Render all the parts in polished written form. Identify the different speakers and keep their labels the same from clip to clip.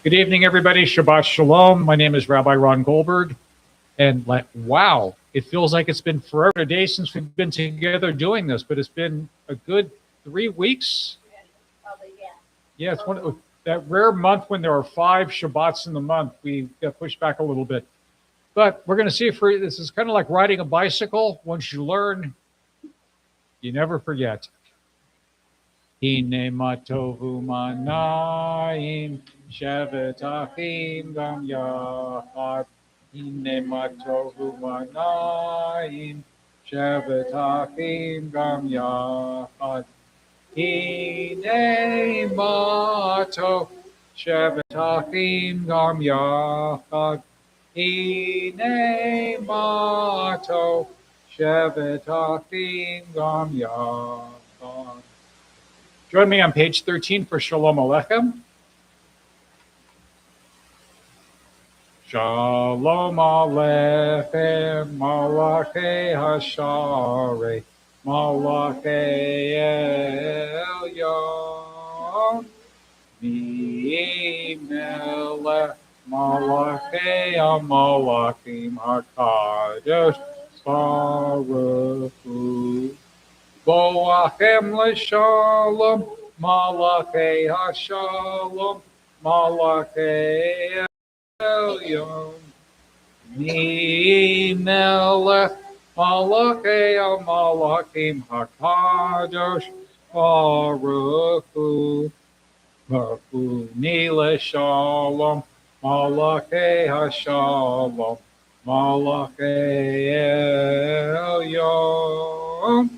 Speaker 1: Good evening, everybody. Shabbat Shalom. My name is Rabbi Ron Goldberg. And wow, it feels like it's been forever days since we've been together doing this, but it's been a good 3 weeks. Yeah, it's that rare month when there are 5 Shabbats in the month. We got pushed back a little bit. But we're going to see if this is kind of like riding a bicycle. Once you learn, you never forget. Hine matovu manayim shevet achim gam yachad. Hine matovu manayim shevet achim gam yachad. Hine matov shevet achim gam yachad. Hine matov shevet achim gam yachad. Join me on page 13 for Shalom Aleichem. Shalom Aleichem, Malachei Hashare, Malachei Elyon, Mi'melech, Malachei HaMalachim HaKadosh Baruch Hu. Boachem l'shalom, malachei hashalom, malachei elyon. Mi'melech, malachei al-malachim hakadosh, Baruch Hu. Baruch Hu ni l'shalom, malachei hashalom, malachei elyon.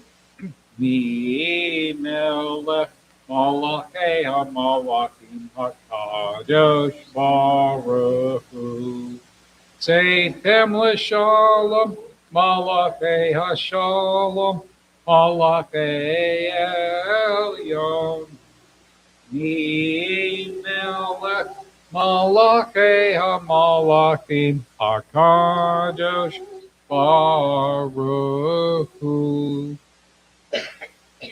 Speaker 1: Mi'melech malachei hamalachim hakadosh Baruch Hu. Seichem l'shalom malachei hashalom malachei elyon. Mi'melech malachei hamalachim hakadosh Baruch Hu.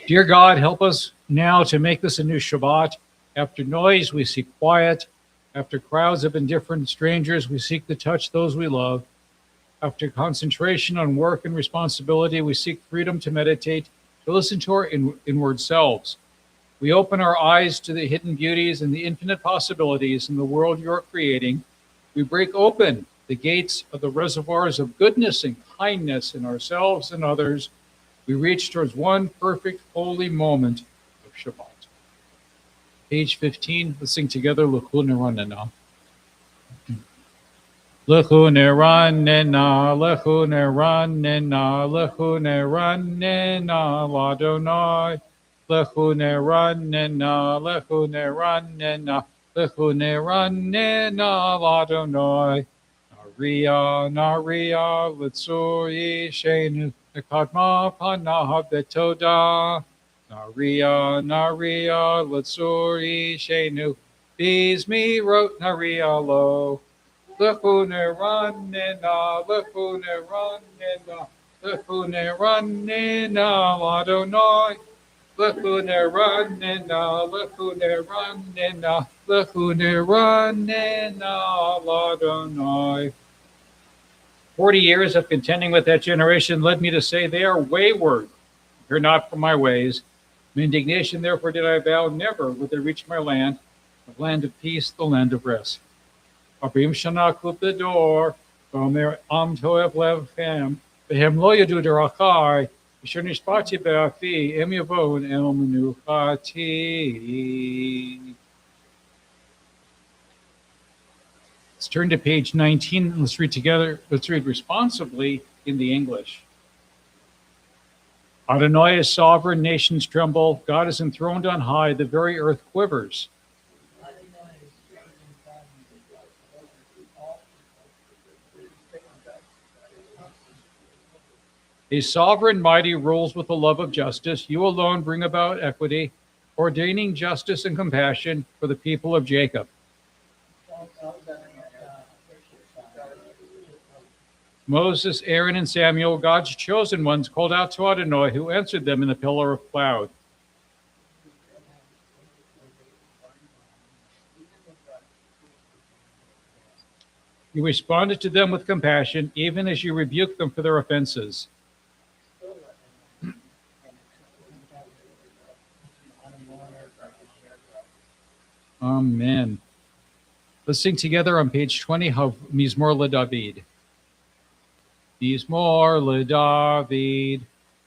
Speaker 1: Dear God, help us now to make this a new Shabbat. After noise, we seek quiet. After crowds of indifferent strangers, we seek to touch those we love. After concentration on work and responsibility, we seek freedom to meditate, to listen to our inward selves. We open our eyes to the hidden beauties and the infinite possibilities in the world you are creating. We break open the gates of the reservoirs of goodness and kindness in ourselves and others. We reach towards one perfect, holy moment of Shabbat. Page 15, let's sing together, L'chu Neranena. L'chu Neranena, L'chu Neranena, L'chu Neranena, L'Adonai. L'chu Neranena, L'chu Neranena, L'chu Neranena, L'Adonai. Naria, Naria, L'tzur Yishenu. Kadma panav betoda, Naria, Naria, L'tzuri shenu, Bizmi wrote Naria lo, L'chu Neranena, L'chu Neranena, L'chu Neranena, L'Adonai, L'chu Neranena, L'chu Neranena, L'chu Neranena, L'Adonai. 40 years of contending with that generation led me to say they are wayward. They're not from my ways. In indignation, therefore, did I vow never would they reach my land, the land of peace, the land of rest. Abrim shana kup the door, Omer am toev levchem, Behem lo yadu derachai, Asher nishpati be'afi, Em yavon el menuchati. Let's turn to page 19 and let's read together. Let's read responsibly in the English. Adonai is sovereign, nations tremble. God is enthroned on high, the very earth quivers. A sovereign mighty rules with the love of justice. You alone bring about equity, ordaining justice and compassion for the people of Jacob. Moses, Aaron, and Samuel, God's chosen ones, called out to Adonai, who answered them in the pillar of cloud. You responded to them with compassion, even as you rebuked them for their offenses. Amen. Let's sing together on page 20 of Mizmor LeDavid. Mizmor LeDavid,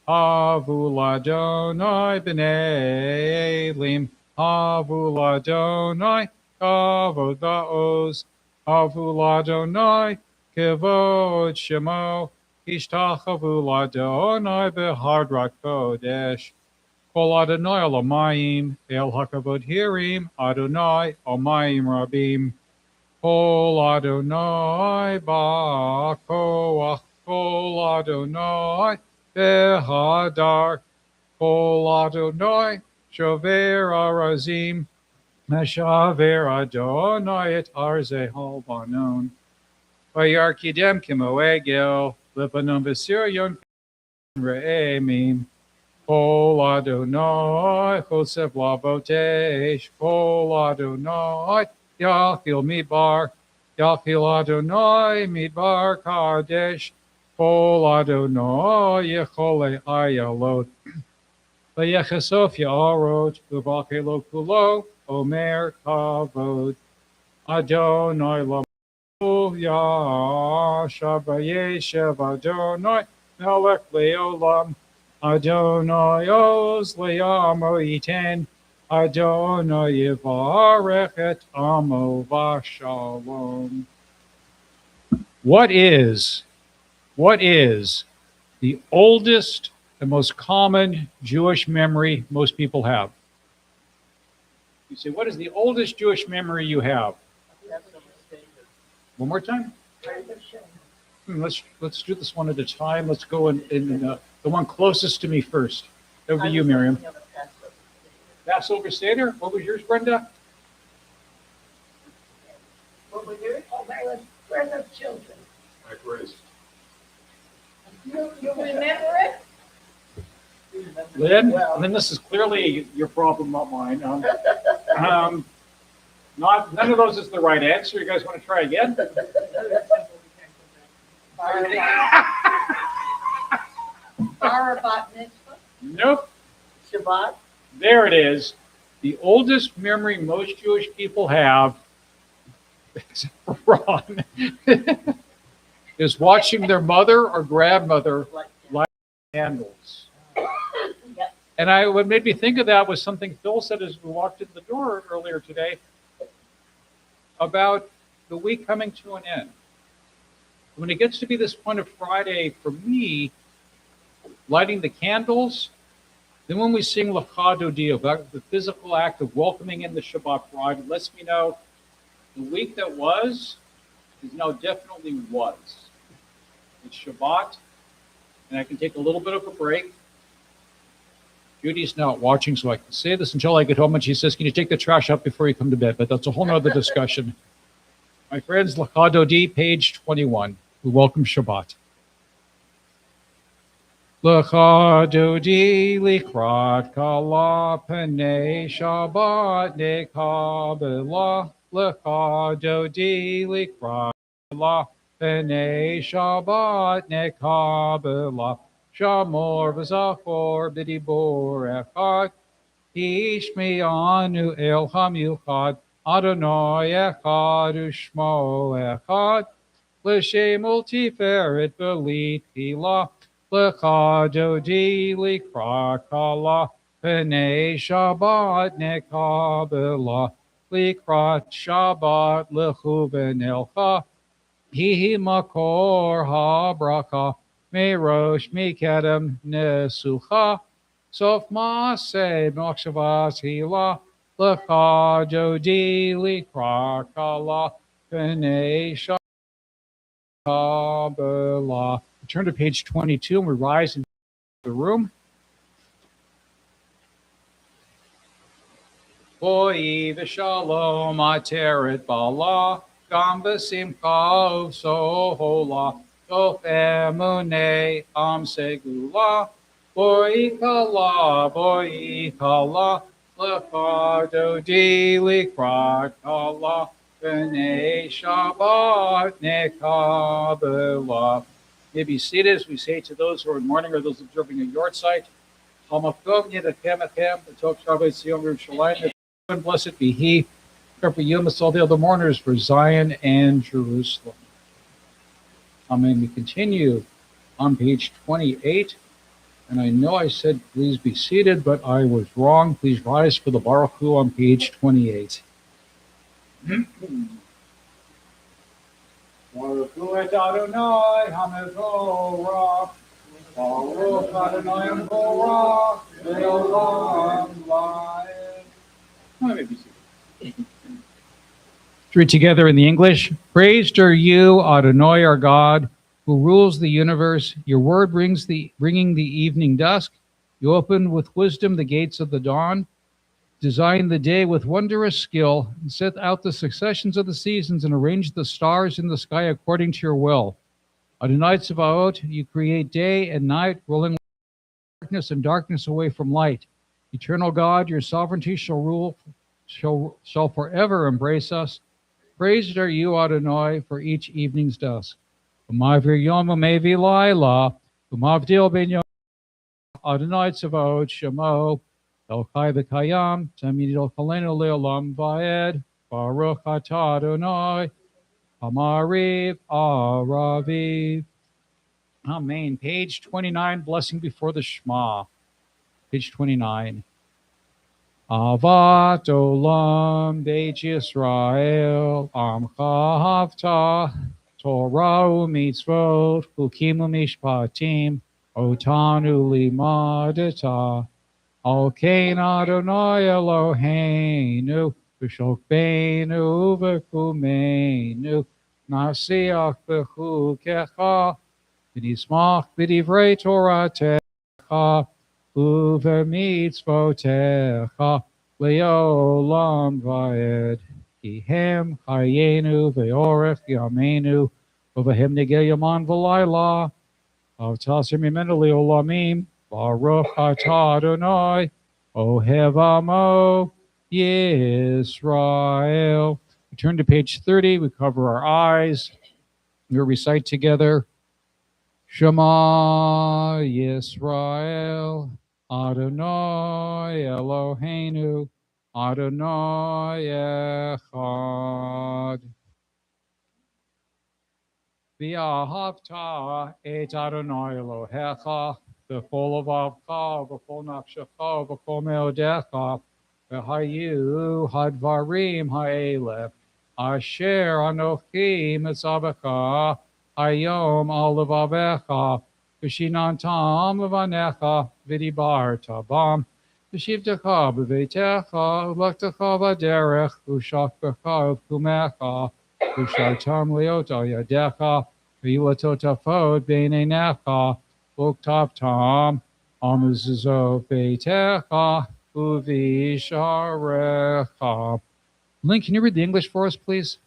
Speaker 1: Havu Ladonai b'nei Elim, Havu Ladonai kavod ba'oz, Havu Ladonai kevod shemo, Ishtachavu Ladonai b'hadrat kodesh. Kol Adonai Alamayim, El Hakavod Hirim, Adonai Almayim Rabim. Kol Adonai Ba'koach, Kol Adonai Behadar, Kol Adonai Shover Arazim, Meshaver Adonai et Arzehol Banon. Vayarkidem Kimoegel, Lebanon Vesirion Re'emim. Kol Adonai Chosef Lavotesh, Kol Adonai Yachil Midbar, Yachil Adonai Midbar Kadesh, Kol Adonai Yechole Ayalot, Vayechesof Ya'arot, Uvakelo Kulo, Omer Kavod, Adonai Lamu Yashabayeshev Adonai, Melech Leolam, Adonai Oz Le'amo Yiten, Adonai Yivarech et Amo Vashalom. What is the oldest and most common Jewish memory most people have? You say, what is the oldest Jewish memory you have? One more time? Let's do this one at a time. Let's go in the one closest to me first. That would be you, Miriam. Passover Seder. What was yours, Brenda?
Speaker 2: What was yours? Oh, mine was Birth of Children.
Speaker 1: My grace.
Speaker 2: You remember it?
Speaker 1: Lynn,
Speaker 2: Well.
Speaker 1: Lynn, this is clearly your problem, not mine. None of those is the right answer. You guys want to try again?
Speaker 2: Bar bat mitzvah?
Speaker 1: Nope.
Speaker 2: Shabbat?
Speaker 1: There it is. The oldest memory most Jewish people have, except for Ron, is watching their mother or grandmother light candles. And what made me think of that was something Phil said as we walked in the door earlier today about the week coming to an end. When it gets to be this point of Friday, for me, lighting the candles, then when we sing Lecha Dodi, about the physical act of welcoming in the Shabbat bride, it lets me know the week that was is now definitely was. It's Shabbat, and I can take a little bit of a break. Judy's not watching, so I can say this until I get home, and she says, can you take the trash out before you come to bed? But that's a whole nother discussion. My friends, Lecha Dodi, page 21. We welcome Shabbat. Lecha Dodi likrat kala panei Shabbat nekabela. Lecha Dodi likrat kala panei Shabbat nekabela. Shamor v'zachor b'dibor echad. Ishmi anu el hamiuchad. Adonai echad u'shmo echad. L'shem ultiferet v'lit hilah. Lecha Dodi likra kala. P'nei Shabbat nekabela. Likrat Shabbat lechu v'nelcha. Hihi makor habraka. Merosh mikedem nesucha. Sof maaseh machshavas hilah. Lecha Dodi likra kala. P'nei Shabbat kabela. Turn to page 22 and we rise into the room. Boi v'shalom ateret bala. Gam v'simcha u'sohola. Sof emunei am segula. Boi kala. Lecha Dodi likra kala. B'nai Shabbat nekabela. May be seated as we say to those who are in mourning or those observing a yard site. Hamakov Yedachem Echem, B'tok Shabbat Sion Yerushalayim, and blessed be He. Pray for you and all the other mourners for Zion and Jerusalem. Amen. We continue on page 28. And I know I said please be seated, but I was wrong. Please rise for the Baruch Hu on page 28. Baruch Hu et Adonai HaMevorach, Baruch Adonai HaMevorach, Le'olam Va'ed. Let me be seated. To read together in the English. Praised are you, Adonai, our God, who rules the universe. Your word bringing the evening dusk. You opened with wisdom the gates of the dawn, designed the day with wondrous skill, and set out the successions of the seasons and arranged the stars in the sky according to your will. Adonai Tzevaot, you create day and night, rolling darkness and darkness away from light. Eternal God, your sovereignty shall forever embrace us. Praised are you, Adonai, for each evening's dusk. Umavir Yom Umevi Laila, Umavdil Ben Yom Adonai Tzavaot Shemo, El Chai V'Kayam, Tamid El Kalenu Le'olam Va'ed, Baruch Atah Adonai, Amariv Araviv. Amen. Page 29, blessing before the Shema. Page 29. Avat Olam Beit Yisrael, Amcha Havta, Torah u'mitzvot, chukim u'mishpatim, otanu limadeta. Al kein Adonai Eloheinu, v'shokbeinu v'kumeinu, nasiach b'chukecha, v'nismach b'divrei Toratecha, u'v'mitzvotecha, le'olam va'ed. Kihem chayenu ve'orech yameinu uvehem negel yaman v'layla avtasim mimenu le'olamim baruch atah Adonai ohev amo Yisrael. We turn to page 30. We cover our eyes. We recite together Shema Yisrael Adonai Eloheinu Adonai Echad. V'ahavta et Adonai Elohecha v'chol levavcha v'chol nafshecha v'chol meodecha v'hayu hadvarim ha'elef asher anochi mitzavecha HaYam al levavecha v'shinantam levanecha v'dibarta bam V'shivtecha b'veitecha, u'lektecha v'derech, u'shakbecha u'pkumecha, u'shartam leot al yadecha, v'yilatotafot b'neinecha, u'ktavtam, al mezuzot beitecha, u'visharecha. Lynn, can you read the English for us, please?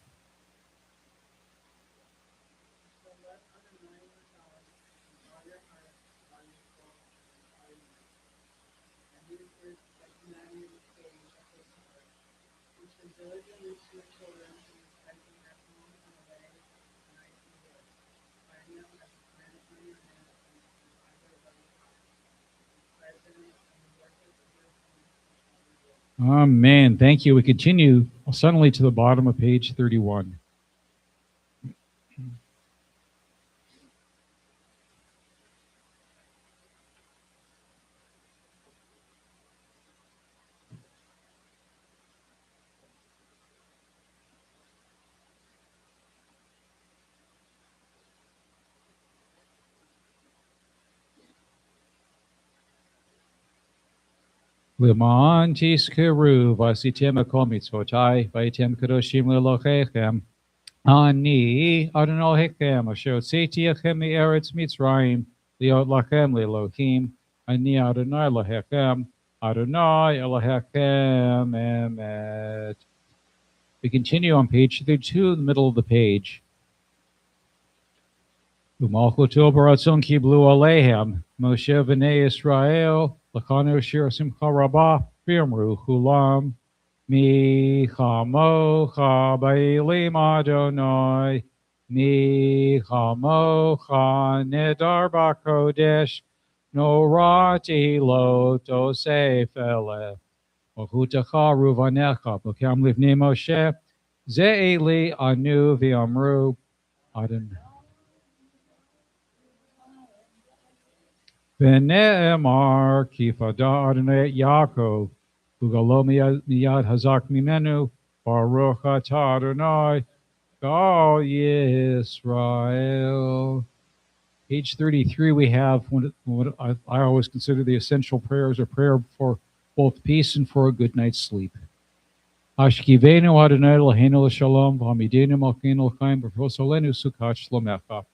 Speaker 1: Amen. Thank you. We continue suddenly to the bottom of page 31. L'man tizkeru v'asitem ekol mitzvotai v'aitem kadoshim le'elokechem. Ani Adonai Hechem asher hotzeti echem me'eretz Mitzrayim liot lachem le'elohim. Ani Adonai Elohechem, Adonai Elohechem emet. We continue on page 32, the middle of the page. U'malchuto baratzon kiblu aleihem Moshe v'nei Yisrael L'chanu shir simcha rabah v'yamru chulam Mi chamocha b'elim Adonai. Mi chamocha nedar b'kodesh. Norati lo tosef eleh. Ohutecha ruvanecha. B'kam livnei Moshe. Ze'eli anu v'amru. Adonai. V'ne'emar kifada Adonai et Yaakov. Ugalo miyad hazak mimenu. Baruch atah Adonai. Gal Yisrael. Page 33, we have what I always consider the essential prayers, a prayer for both peace and for a good night's sleep. Ashkivenu Adonai Eloheinu l'shalom, v'hamidenu malkeinu l'chaim, v'rosolenu sukkot shlomecha.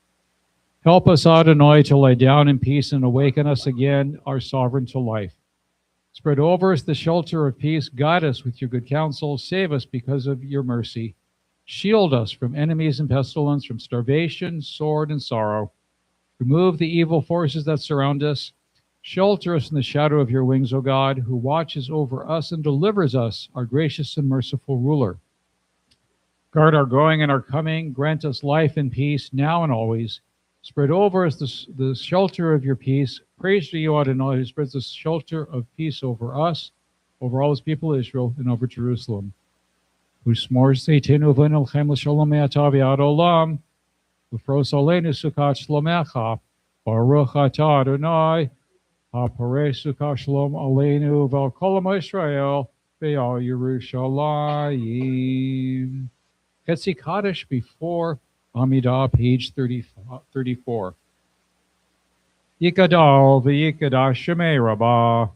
Speaker 1: Help us, Adonai, to lie down in peace and awaken us again, our sovereign, to life. Spread over us the shelter of peace. Guide us with your good counsel. Save us because of your mercy. Shield us from enemies and pestilence, from starvation, sword, and sorrow. Remove the evil forces that surround us. Shelter us in the shadow of your wings, O God, who watches over us and delivers us, our gracious and merciful ruler. Guard our going and our coming. Grant us life and peace now and always. Spread over us the shelter of your peace. Praise to you, Adonai, who spreads the shelter of peace over us, over all his people Israel, and over Jerusalem. Who smores Seitenu v'enu l'chem l'shalom me'ata v'ad olam. Ufros aleinu sukkot shlomecha. Baruch atah Adonai. Haparei sukkot shalom aleinu v'al kol ha'am Yisrael v'al Yerushalayim. Chetzi Kaddish before Amidah, page 34. Yikadal v'yikadash shemei rabbah.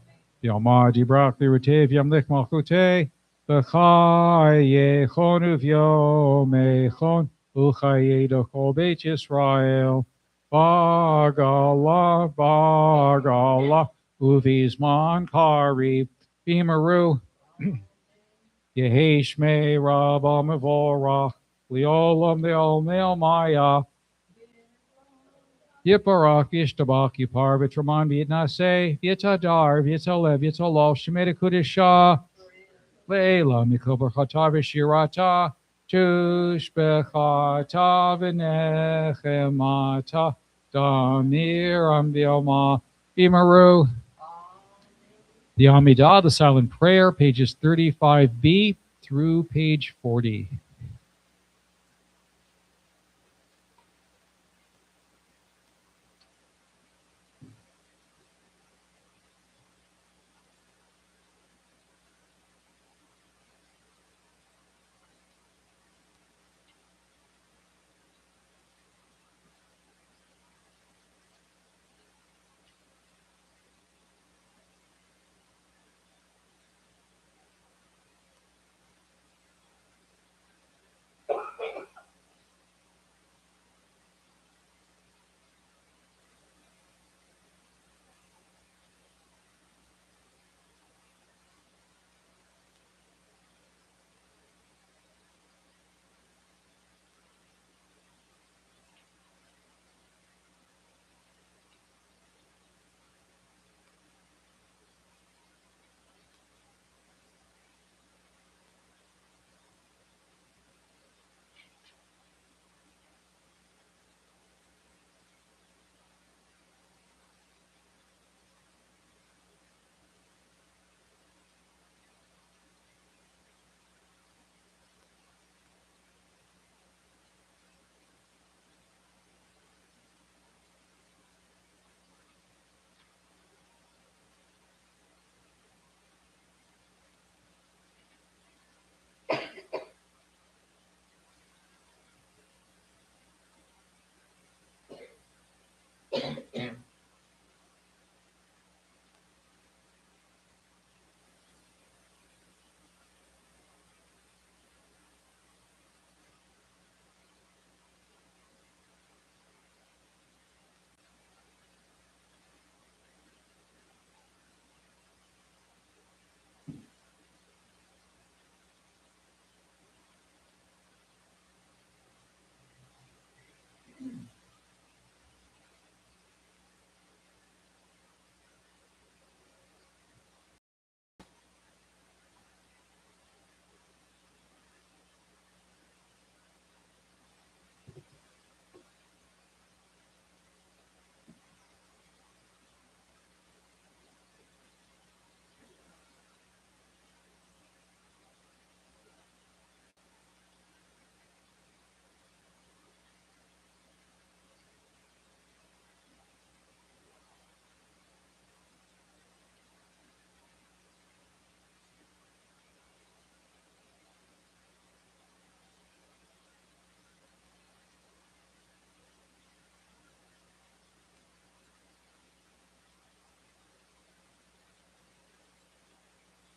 Speaker 1: Yalma dibrach lirutev yamlich malchutei. V'chayechon uv'yomechon. Uchayeda kol beit Yisrael. Bagala, bagala. Uvizman kari. Bimaru. Yehi shmei rabbah mevorach. Liolam le'ol maya. Yiparak yishtabak yipar v'traman v'yitnaseh v'yitadar v'yitalev v'yitalol shemeda kudisha le'ela mikol b'chata v'shirata tushbechata v'nechemata damir ambielma imaru. The Amidah, the silent prayer, pages 35b through page 40.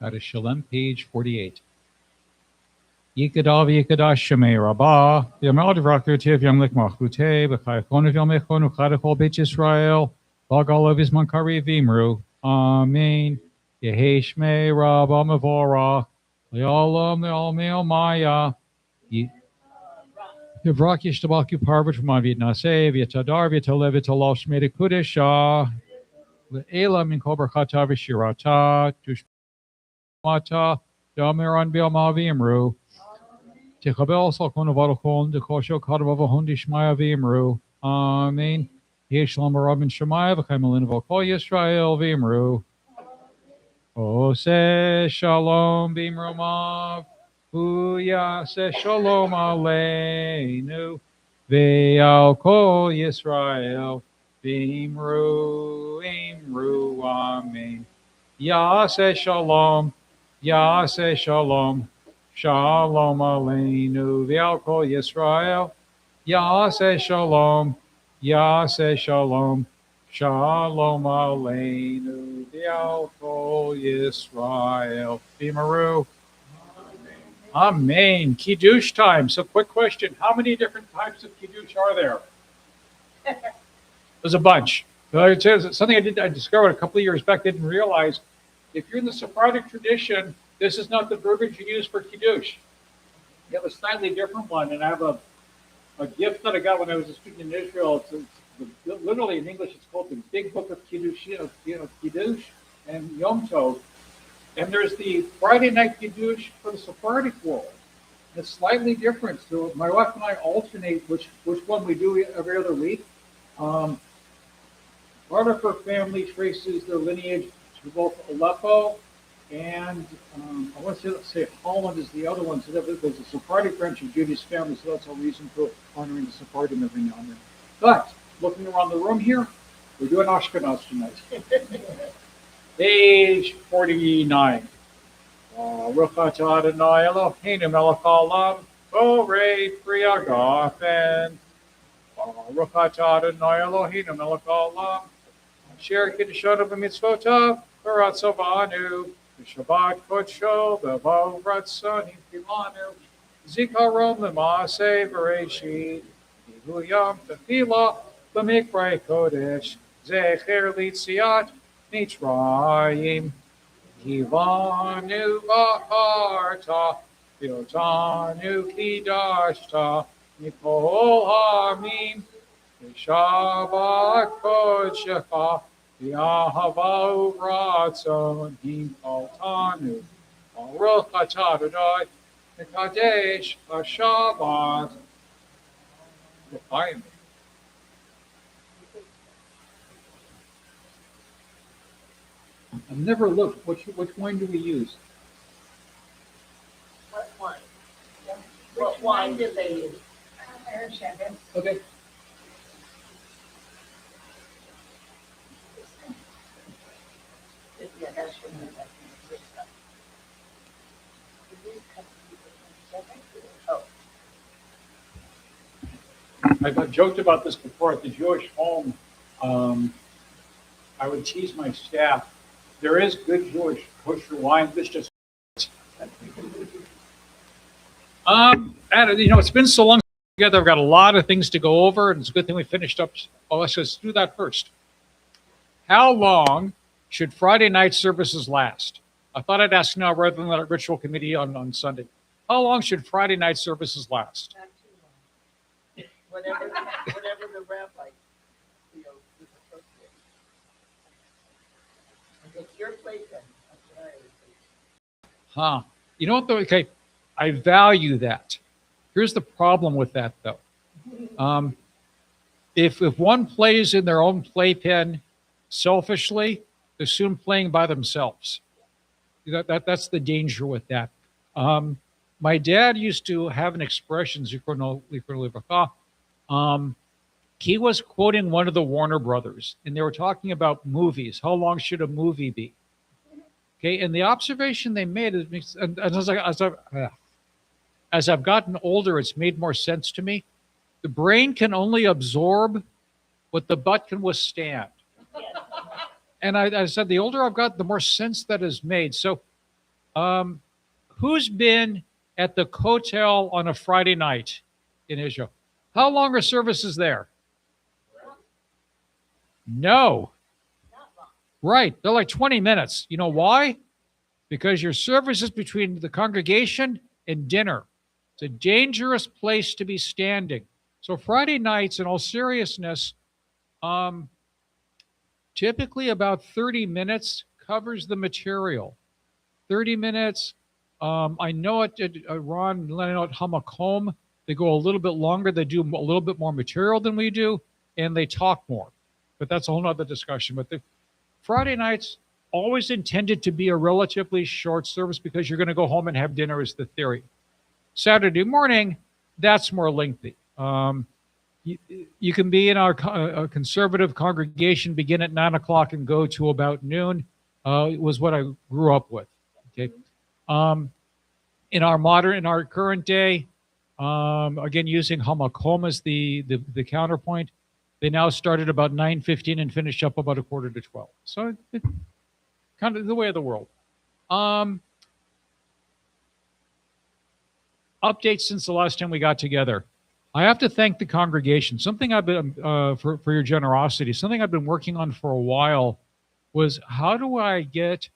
Speaker 1: Out of Shalem, page 48. Yikadav Yikadash Shemei Rabbah, Yamad Rakutiv Yamlik Machute, Bechayachon of Yamechon, Uchadachol Beit Yisrael, Bagal of Ismankari Vimru, Amen. Yehe Shmei Rabbah Mavora, Leolam Leolmeo Maya, Yivrak Yishtabaku Parvat from Avit Nasev, Yatadar Vitalev Vitalosh Shmei Kudesha, Le'ela Min Kobar Chata Vishirata, Tushmata, Yamiran Biama Vimru, Techabel Salkon of Adalkon, the Kosho Kadava Hundi Shmaya Vimru. Amen. Yeshlam Rabin Shemaya, Vakamalin Volko Yisrael Vimru. Se Shalom Vimru Mav. Huya Se Shalom Aleinu. Ve'al Kol Yisrael Vimru. Imru. Amen. Ya Se Shalom. Ya Se Shalom. Shalom Aleinu V'al Kol Yisrael. Yaseh Shalom. Yaseh Shalom. Shalom Aleinu V'al Kol Yisrael. Bimaru. Amen. Kiddush time. So, quick question: how many different types of kiddush are there? There's a bunch. It's something I discovered a couple of years back. Didn't realize. If you're in the Sephardic tradition, this is not the verbiage you use for kiddush. You have a slightly different one, and I have a gift that I got when I was a student in Israel. Literally in English, it's called the Big Book of Kiddush, Kiddush and Yom Tov. And there's the Friday night Kiddush for the Sephardic world. It's slightly different. So my wife and I alternate which one we do every other week. Part of her family traces their lineage to both Aleppo and I want to say Holland is the other one. So there's a Sephardic branch of Judy's family, so that's a reason for honoring the Sephardim every now and then. But looking around the room here, we're doing Ashkenaz tonight. Page 49. Ruchat Adonai Eloheinu melech haolam, borei pri hagafen. Ruchat Adonai Eloheinu melech haolam, asher kiddushanu b'mitzvotav, v'ratzovanu. Shabbat Kodsho, Bevo Ratzonim Filanu, Zikaron Lemase Bereshit, HaYam Tefila, B'Mikvei Kodesh, Zecher Litziat, Mitzrayim, Kivanu Ba'arta, Yotanu Kidashta, Mikol Hamim, Shabbat Kodshecha, Yahava Ratzon Him Altanu Baruch Atah Adonai Mekadesh HaShabbat. I've never looked. Which wine do we use?
Speaker 2: What wine? What wine do they use? Erev Shabbat.
Speaker 1: Okay.
Speaker 2: Yeah, that's from Oh.
Speaker 1: I've joked about this before at the Jewish home. I would tease my staff. There is good Jewish kosher wine. This just it's been so long together. I've got a lot of things to go over, and it's a good thing we finished up. Oh, let's do that first. How long should Friday night services last? I thought I'd ask now rather than let our ritual committee on Sunday. How long should Friday night services last?
Speaker 2: Not too long. Whatever the rabbi feels is appropriate. It's your playpen. That's what I would say.
Speaker 1: Huh. You know what though? Okay, I value that. Here's the problem with that though. If one plays in their own playpen selfishly, they're soon playing by themselves. That's the danger with that. My dad used to have an expression, he was quoting one of the Warner Brothers, and they were talking about movies. How long should a movie be? Okay, and the observation they made is, and as I've gotten older, it's made more sense to me. The brain can only absorb what the butt can withstand. And I said, the older I've got, the more sense that is made. So Who's been at the Kotel on a Friday night in Israel? How long are services there? No. Right. They're like 20 minutes. You know why? Because your service is between the congregation and dinner. It's a dangerous place to be standing. So Friday nights, in all seriousness, typically about 30 minutes covers the material. 30 minutes. I know at Ron, I know at HaMakom, they go a little bit longer. They do a little bit more material than we do, and they talk more. But that's a whole nother discussion. But the Friday nights always intended to be a relatively short service because you're going to go home and have dinner is the theory. Saturday morning, that's more lengthy. You can be in our conservative congregation, begin at 9 o'clock and go to about noon. It was what I grew up with. Okay. In our current day, again using HaMakom as the counterpoint, they now start at about 9:15 and finish up about 11:45. So kind of the way of the world. Updates since the last time we got together. I have to thank the congregation. Something I've been for your generosity. Something I've been working on for a while was how do I get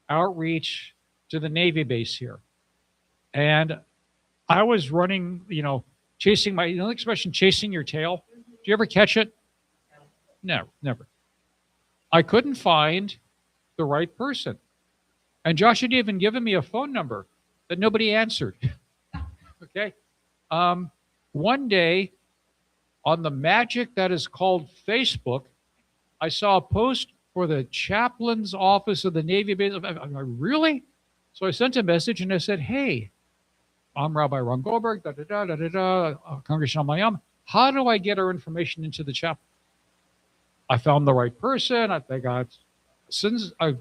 Speaker 1: outreach to the Navy base here? And I was running, chasing my, the expression, chasing your tail. Do you ever catch it? No, never. I couldn't find the right person. And Josh had even given me a phone number that nobody answered. Okay. One day on the magic that is called Facebook, I saw a post for the chaplain's office of the Navy base. I'm like, really? So I sent a message and I said, hey, I'm Rabbi Ron Goldberg, Congregation HaYam. How do I get our information into the chapel? I found the right person. I've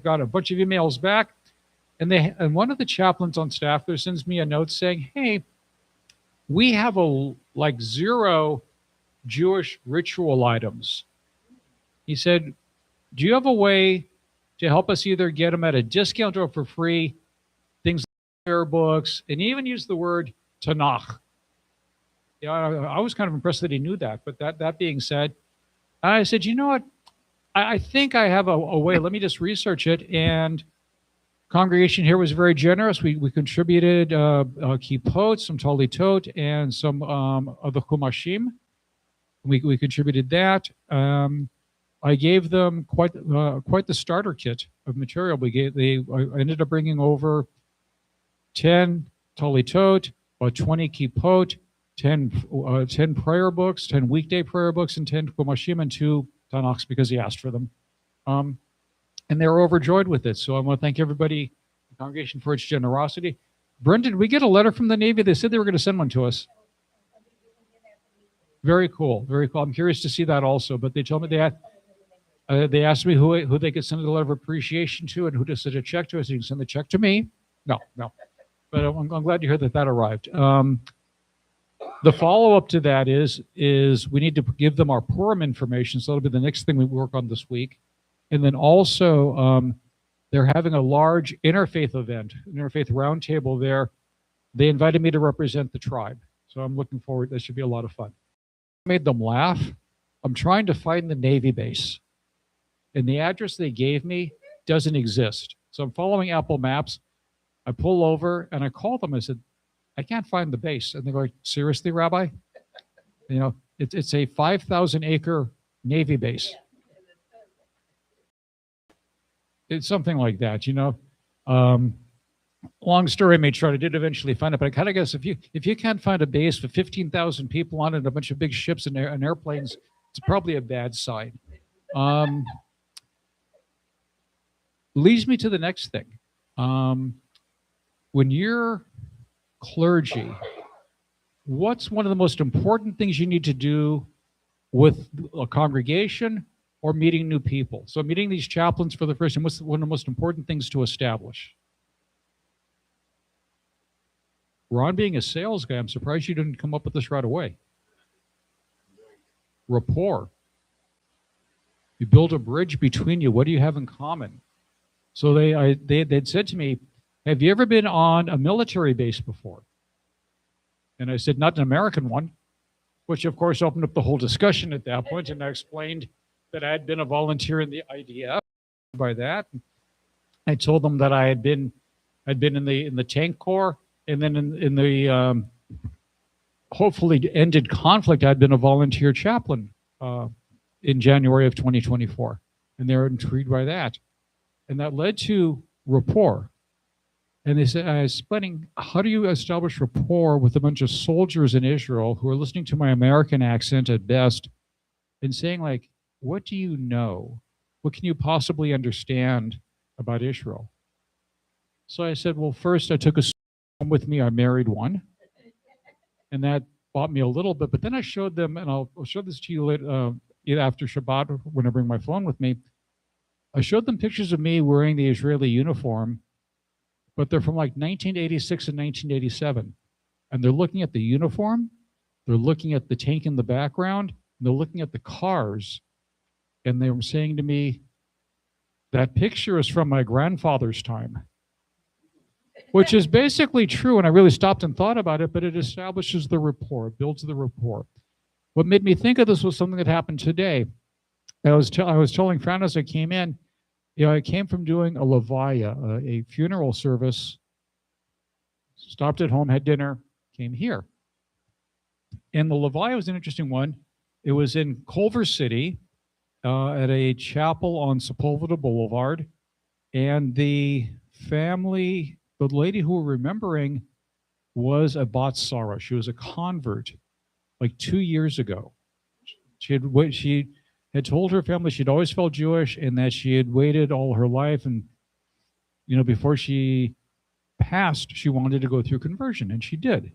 Speaker 1: got a bunch of emails back, and one of the chaplains on staff there sends me a note saying, hey, we have like 0 Jewish ritual items. He said, do you have a way to help us either get them at a discount or for free? Things like prayer books, and he even used the word Tanakh. I was kind of impressed that he knew that. But that being said, I said, you know what? I think I have a way. Let me just research it. And congregation here was very generous. We contributed kippot, some talitot, and some of the chumashim. We contributed that. I gave them quite the starter kit of material. I ended up bringing over 10 talitot, about 20 kippot, 10 prayer books, 10 weekday prayer books, and 10 chumashim and 2 Tanakhs because he asked for them. And they were overjoyed with it. So I want to thank everybody, the congregation, for its generosity. Brendan, we get a letter from the Navy. They said they were going to send one to us. Very cool. Very cool. I'm curious to see that also. But they told me they asked me who they could send a letter of appreciation to and who to send a check to. I said, you can send the check to me. No. But I'm glad to hear that arrived. The follow-up to that is we need to give them our Purim information. So that'll be the next thing we work on this week. And then also, they're having a large interfaith event, an interfaith roundtable there. They invited me to represent the tribe. So I'm looking forward. That should be a lot of fun. I made them laugh. I'm trying to find the Navy base. And the address they gave me doesn't exist. So I'm following Apple Maps. I pull over and I call them. I said, I can't find the base. And they're like, seriously, Rabbi? It's a 5,000-acre Navy base. It's something like that, Long story made short, I did eventually find it, but I kind of guess if you can't find a base with 15,000 people on it, a bunch of big ships and airplanes, it's probably a bad sign. Leads me to the next thing. When you're clergy, what's one of the most important things you need to do with a congregation or meeting new people? So meeting these chaplains for the first time, what's one of the most important things to establish? Ron, being a sales guy, I'm surprised you didn't come up with this right away. Rapport. You build a bridge between you. What do you have in common? So they'd said to me, have you ever been on a military base before? And I said, not an American one, which of course opened up the whole discussion at that point. And I explained that I had been a volunteer in the IDF. By that, I told them that I'd been in the tank corps, and then in the hopefully ended conflict, I'd been a volunteer chaplain in January of 2024, and they were intrigued by that, and that led to rapport. And they said, I was explaining, how do you establish rapport with a bunch of soldiers in Israel who are listening to my American accent at best and saying, like, what do you know? What can you possibly understand about Israel? So I said, well, first I took a home with me. I married one. And that bought me a little bit. But then I showed them, and I'll show this to you later, either after Shabbat when I bring my phone with me. I showed them pictures of me wearing the Israeli uniform, but they're from like 1986 and 1987. And they're looking at the uniform, they're looking at the tank in the background, and they're looking at the cars. And they were saying to me, that picture is from my grandfather's time, which is basically true. And I really stopped and thought about it, but it establishes the rapport, it builds the rapport. What made me think of this was something that happened today. I was telling Fran as I came in, I came from doing a levaya, a funeral service, stopped at home, had dinner, came here. And the levaya was an interesting one. It was in Culver City, at a chapel on Sepulveda Boulevard, and the family, the lady who we're remembering, was a Bat Sarah. She was a convert like 2 years ago. She had told her family she'd always felt Jewish and that she had waited all her life, and before she passed, she wanted to go through conversion, and she did.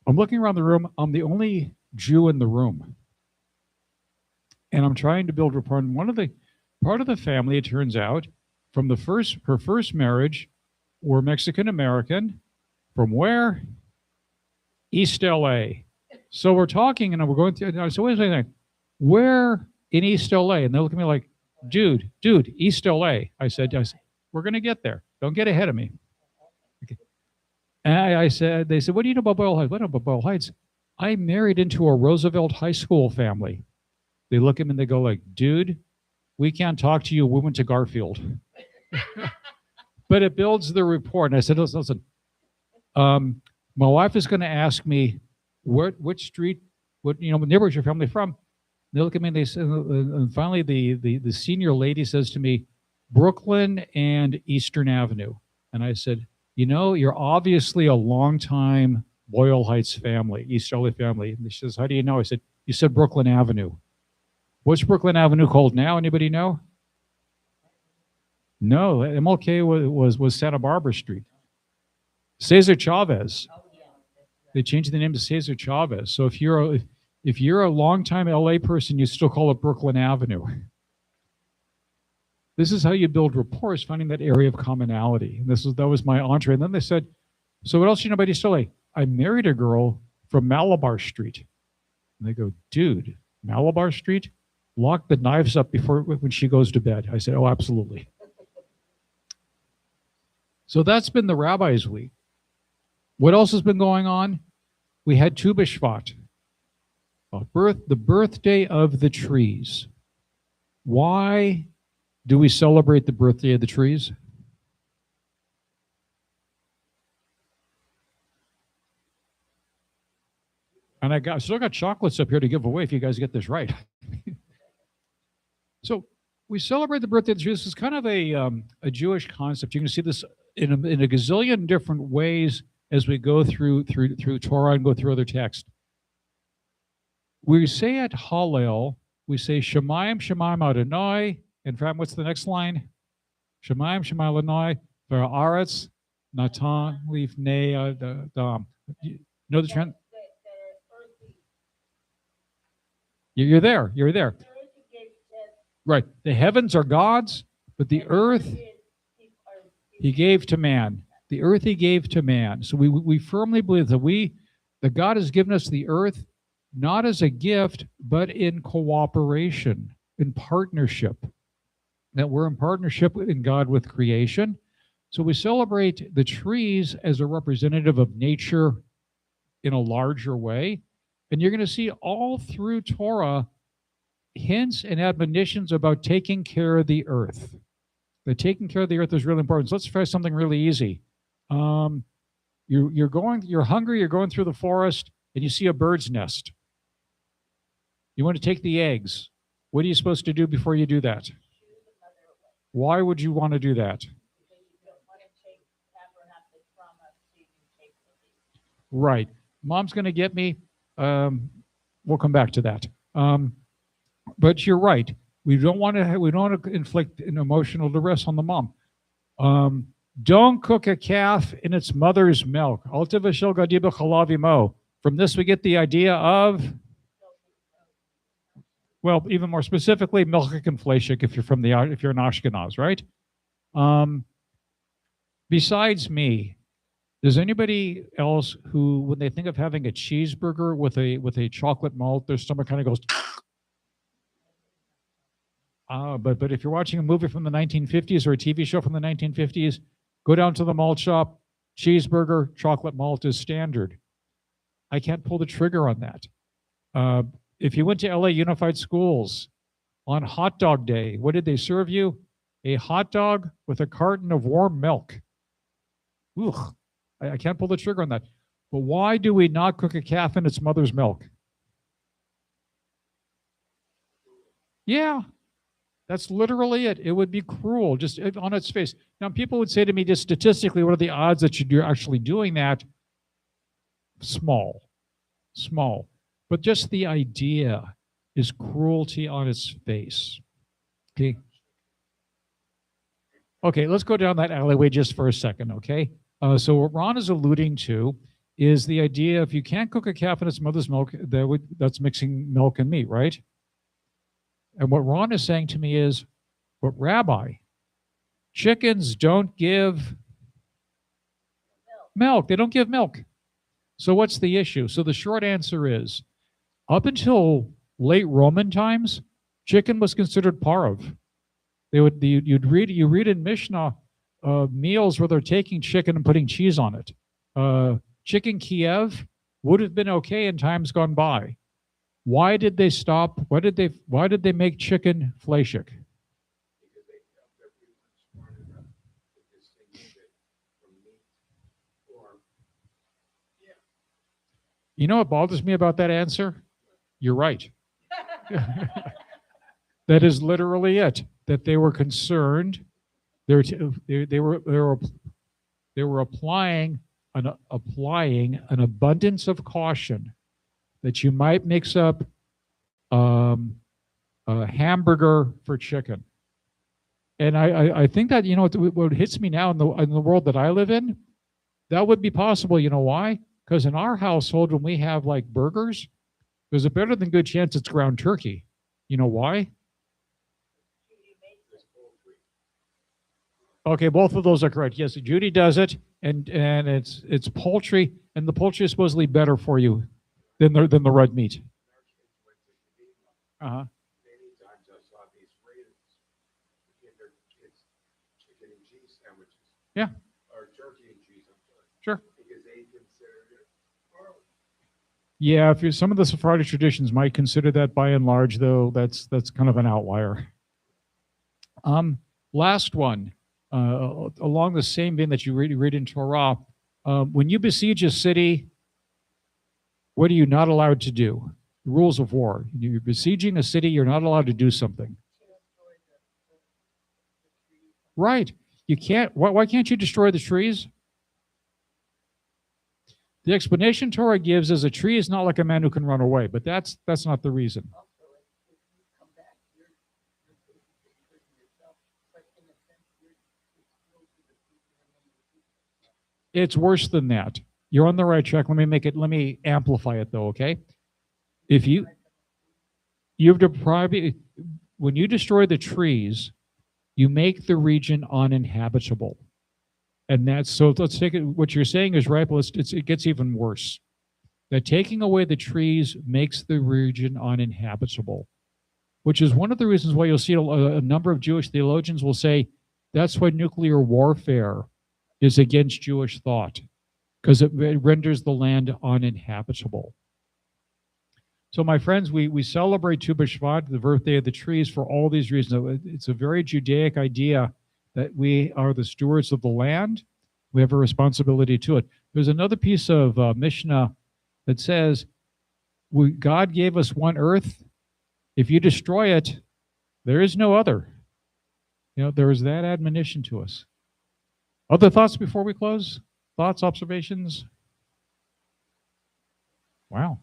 Speaker 1: I'm looking around the room. I'm the only Jew in the room. And I'm trying to build rapport. And part of the family, it turns out, from her first marriage, were Mexican American. From where? East LA. So we're talking, and we're going through. And I said, wait a minute, where in East LA? And they look at me like, dude, East LA. I said, we're going to get there. Don't get ahead of me. Okay. And they said, what do you know about Boyle Heights? What do you know about Boyle Heights? I married into a Roosevelt High School family. They look at him and they go like, dude, we can't talk to you. We went to Garfield. But it builds the rapport. And I said, listen, my wife is going to ask me, which street, what neighborhood is your family from? They look at me and they say, and finally the senior lady says to me, Brooklyn and Eastern Avenue. And I said, you're obviously a longtime Boyle Heights family, East LA family. And she says, how do you know? I said, you said Brooklyn Avenue. What's Brooklyn Avenue called now? Anybody know? No, MLK was Santa Barbara Street. Cesar Chavez. They changed the name to Cesar Chavez. So if you're a longtime LA person, you still call it Brooklyn Avenue. This is how you build rapport, is finding that area of commonality. And that was my entree. And then they said, so what else do you know about East LA? I married a girl from Malabar Street. And they go, dude, Malabar Street? Lock the knives up when she goes to bed. I said, oh, absolutely. So that's been the Rabbi's Week. What else has been going on? We had Tu B'Shvat, the birthday of the trees. Why do we celebrate the birthday of the trees? And I still got chocolates up here to give away if you guys get this right. So we celebrate the birthday of the trees. This is kind of a Jewish concept. You can see this in a gazillion different ways as we go through Torah and go through other texts. We say at Hallel, we say Shemayim Shemayim Adonai, and Fran, what's the next line? Shemayim Shemayim Adonai V'ha'aretz Natan Lifnei Adam. You know the trend? You're there. Right. The heavens are God's, but the earth he gave to man. The earth he gave to man. So we firmly believe that God has given us the earth not as a gift, but in cooperation, in partnership. That we're in partnership in God with creation. So we celebrate the trees as a representative of nature in a larger way. And you're going to see all through Torah hints and admonitions about taking care of the earth. The taking care of the earth is really important. So let's try something really easy. You're hungry, you're going through the forest, and you see a bird's nest. You want to take the eggs. What are you supposed to do before you do that? Why would you want to do that? Right. Mom's going to get me. We'll come back to that. But you're right. We don't want to inflict an emotional duress on the mom. Don't cook a calf in its mother's milk. From this, we get the idea of, well, even more specifically, milchik and fleshik if you're an Ashkenaz, right? Besides me, does anybody else who, when they think of having a cheeseburger with a chocolate malt, their stomach kind of goes? But if you're watching a movie from the 1950s or a TV show from the 1950s, go down to the malt shop, cheeseburger, chocolate malt is standard. I can't pull the trigger on that. If you went to LA Unified Schools on hot dog day, what did they serve you? A hot dog with a carton of warm milk. Ugh, I can't pull the trigger on that. But why do we not cook a calf in its mother's milk? Yeah, that's literally it. It would be cruel, just on its face. Now, people would say to me, just statistically, what are the odds that you're actually doing that? Small. But just the idea is cruelty on its face. Okay, let's go down that alleyway just for a second, okay? So what Ron is alluding to is the idea if you can't cook a calf in its mother's milk, that's mixing milk and meat, right? And what Ron is saying to me is, but Rabbi, chickens don't give milk. They don't give milk. So what's the issue? So the short answer is, up until late Roman times, chicken was considered parov. You read in Mishnah meals where they're taking chicken and putting cheese on it. Chicken Kiev would have been okay in times gone by. Why did they stop? Why did they make chicken fleshik? You know what bothers me about that answer? You're right. That is literally it. That they were concerned. They were applying an abundance of caution that you might mix up a hamburger for chicken. And I think that, what hits me now in the world that I live in, that would be possible. You know why? Because in our household, when we have like burgers, there's a better than good chance it's ground turkey. You know why? Okay, both of those are correct. Yes, Judy does it, and it's poultry, and the poultry is supposedly better for you than the red meat. Uh-huh.
Speaker 3: Many times I saw these friends get their kids chicken and cheese sandwiches.
Speaker 1: Yeah.
Speaker 3: Or turkey and cheese, I'm sorry.
Speaker 1: Sure.
Speaker 3: Because they considered it parov.
Speaker 1: Yeah, some of the Sephardic traditions might consider that. By and large, though, that's kind of an outlier. Last one, along the same vein that you read in Torah, when you besiege a city, what are you not allowed to do? The rules of war. You're besieging a city, you're not allowed to do something. Right. You can't. Why can't you destroy the trees? The explanation Torah gives is a tree is not like a man who can run away, but that's not the reason. It's worse than that. You're on the right track. Let me amplify it though, okay? If you've deprived, when you destroy the trees, you make the region uninhabitable. And let's take it, what you're saying is right, but it gets even worse. That taking away the trees makes the region uninhabitable, which is one of the reasons why you'll see a number of Jewish theologians will say that's why nuclear warfare is against Jewish thought because it renders the land uninhabitable. So, my friends, we celebrate Tu B'Shvat, the birthday of the trees, for all these reasons. It's a very Judaic idea that we are the stewards of the land. We have a responsibility to it. There's another piece of Mishnah that says, God gave us one earth. If you destroy it, there is no other. There is that admonition to us. Other thoughts before we close? Thoughts, observations? Wow.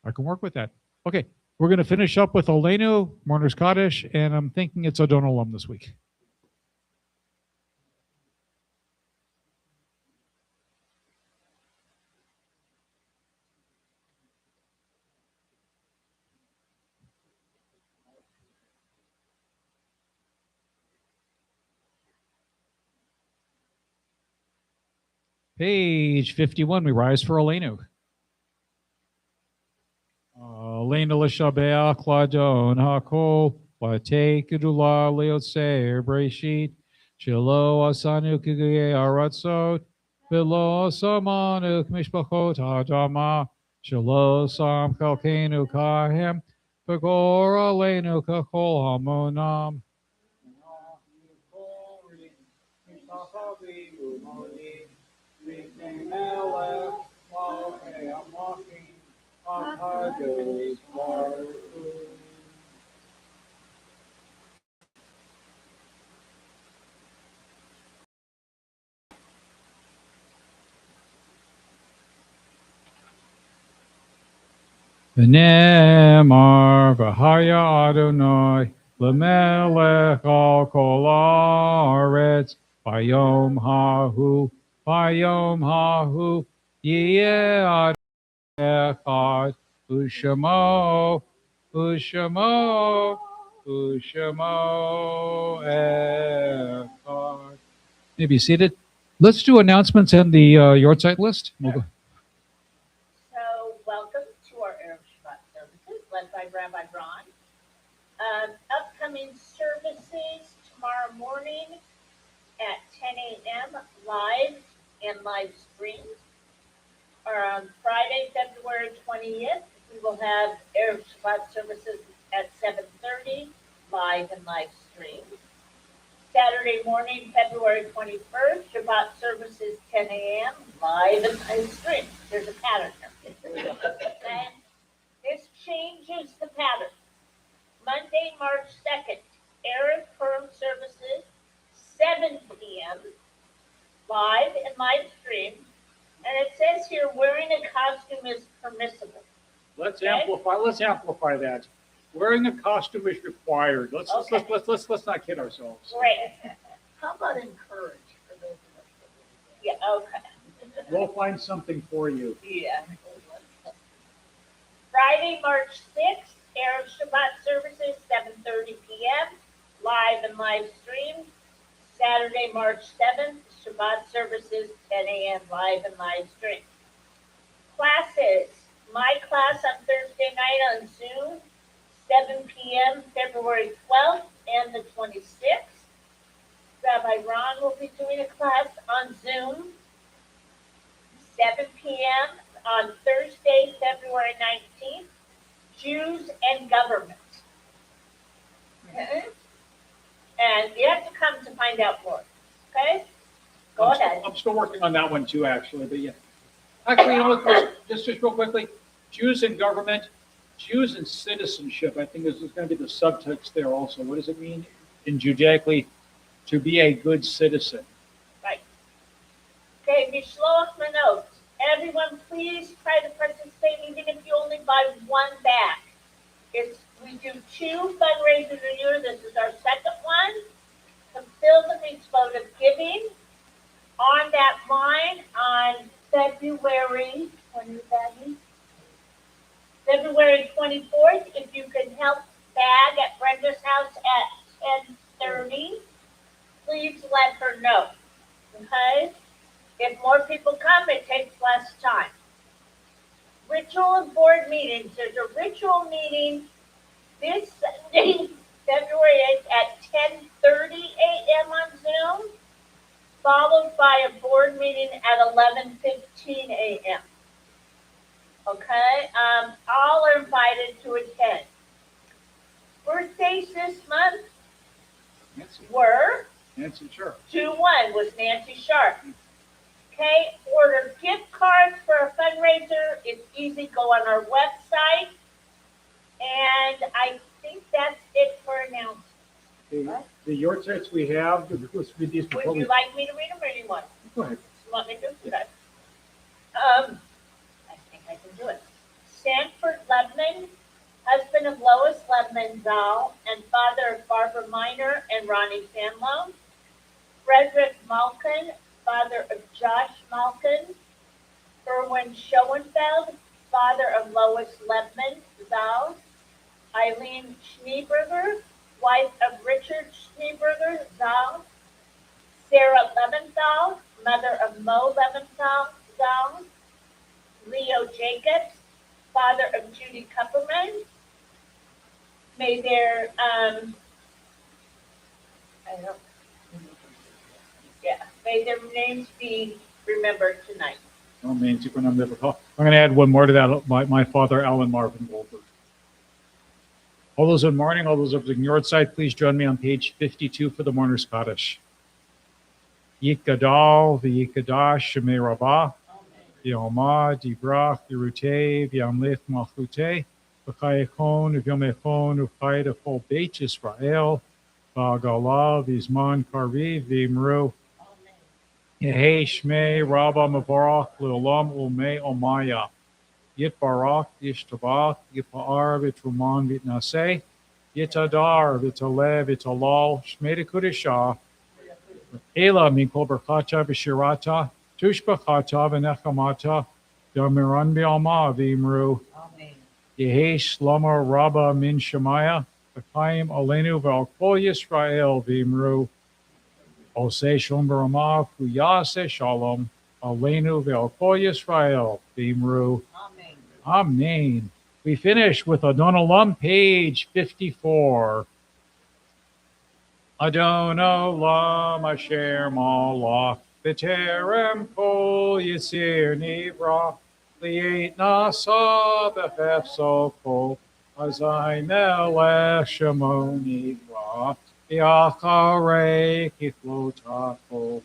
Speaker 1: I can work with that. Okay, we're going to finish up with Olenu, Mourner's Kaddish, and I'm thinking it's Adon Olam this week. Page 51, we rise for Olenu. Olenu l'shabeach l'adon hakol, l'tei kedula leotzer breshit, shelo asanu k'guyei aratzot, v'lo samanu k'mishpachot ha'adama, shelo sam chalkenu kahem, v'gor aleinu k'chol hamonam. V'nemar v'haya Adonai l'melech al kol haaretz v'yom hahu yiyeh echad u'shamo echad. Maybe seated. Let's do announcements and the Yortzeit list. We'll go.
Speaker 2: So, welcome to our Erev Shabbat services, led by Rabbi Ron. Upcoming services tomorrow morning at 10 a.m. live and live stream. Or on Friday, February 20th, we will have Erev Shabbat services at 7:30, live and live stream. Saturday morning, February 21st, Shabbat services 10 a.m., live and live stream. There's a pattern here. And this changes the pattern. Monday, March 2nd, Erev Purim services, 7 p.m., live and live stream. And it says here, wearing a costume is permissible.
Speaker 1: Let's amplify that. Wearing a costume is required. Let's not kid ourselves.
Speaker 2: Great.
Speaker 4: How about encourage for those of us that
Speaker 2: Yeah, okay.
Speaker 1: We'll find something for you.
Speaker 2: Yeah. Friday, March 6th, Erev Shabbat services, 7:30 p.m., live and live stream. Saturday, March 7th, Shabbat services, 10 a.m., live and live stream. Classes. My class on Thursday night on Zoom, 7 p.m., February 12th and the 26th. Rabbi Ron will be doing a class on Zoom, 7 p.m. on Thursday, February 19th, Jews and Government. Okay? And you have to come to find out more. Okay? Go ahead.
Speaker 1: I'm still working on that one too, actually. But yeah, actually, just real quickly, Jews and government, Jews and citizenship. I think this is going to be the subtext there also. What does it mean in Judaically to be a good citizen?
Speaker 2: Right. Okay, Mishloach Manot. Everyone, please try to participate, even if you only buy one bag. We do 2 fundraisers a year. This is our second one. Fulfill the mitzvot of giving on that line on February, when is that? February 24th. If you can help bag at Brenda's house at 10:30, please let her know. Okay? If more people come, it takes less time. Ritual and board meetings. There's a ritual meeting this Sunday, February 8th at 10:30 a.m. on Zoom. followed by a board meeting at 11:15 a.m. Okay, all are invited to attend. Birthdays this month
Speaker 1: Nancy,
Speaker 2: were
Speaker 1: Nancy, sure.
Speaker 2: 2-1 was Nancy Sharp. Okay, order gift cards for a fundraiser. It's easy. Go on our website. And I think that's it for announcements.
Speaker 1: The yard sites we have, let's read these before
Speaker 2: Would
Speaker 1: we
Speaker 2: you like me to read them or do you want?
Speaker 1: go ahead.
Speaker 2: You want me to do that? I think I can do it. Sanford Lebman, husband of Lois Lebman Zal, and father of Barbara Miner and Ronnie Fanlow. Frederick Malkin, father of Josh Malkin. Erwin Schoenfeld, father of Lois Lebman Zal. Eileen Schneeberger, wife of Richard Schneeberger Zal. Sarah Leventhal, mother of Mo Leventhal Zal. Leo Jacobs, father of Judy Kupperman. May their may their names be remembered tonight.
Speaker 1: Oh, man, super number difficult. I'm going to add one more to that. My father, Alan Marvin Goldberg. All those in mourning, all those of the yard side, please join me on page 52 for the Mourner's Kaddish. Yikadal, v'yikadash, shemei rabah, v'yomah, dibrach, v'yiruteh, v'yamlech malchuteh, v'chayechon, v'yomechon, v'chay d'chol beit Yisrael, v'agalah, v'zman kariv, v'imru, Yehei shmei rabah mavarach, le'olam ulmei omaya. Yitbarach, Yishtabach, Yipa'ar, Vitruman, Vitnaseh, Yitadar, Vitalev, Vitalal, Shmei Kudishah, Ela, Mikol Berchata, Vishirata, Tushbachata, Venechamata, Yamiran Bialma, Vimru, Yehe Shlama Rabba Min Shemaya, V'chaim Alenu V'al Yisrael, Vimru, Oseh Shalom Barama, Fuyase Shalom, Alenu V'al Yisrael, Vimru. Amen. We finish with Adon Olam, page 54. Adon Olam Asher Malach B'terem Kol Yisir Nivra Li'et Nasa B'chefso Kol Azai Melech Shemo Nivra Yacharei Kiflotako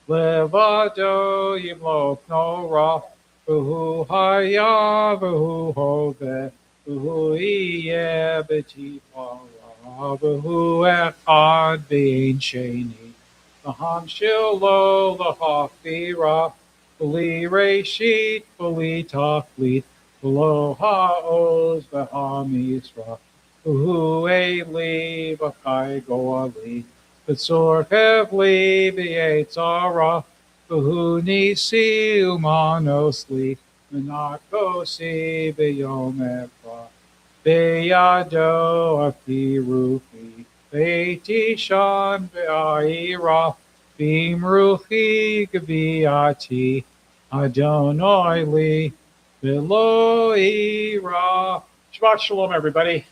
Speaker 1: Levado Yimlok Norah V'hu haya, v'hu hoveh, v'hu yeh b'tifara, v'hu echad v'ein sheni, v'ham shilo l'hafira, v'li reshit, v'li tachlit, v'lo ha'oz v'hamisra, v'hu eli v'chai go'ali, v'tzor kevli v'yetzara, V'hu nisi umanosli, v'nakosi b'yom epra, b'yado afirufi, v'tishan v'ayira, v'imruchi g'viati, Adonai li, v'lo ira. Shabbat shalom, everybody.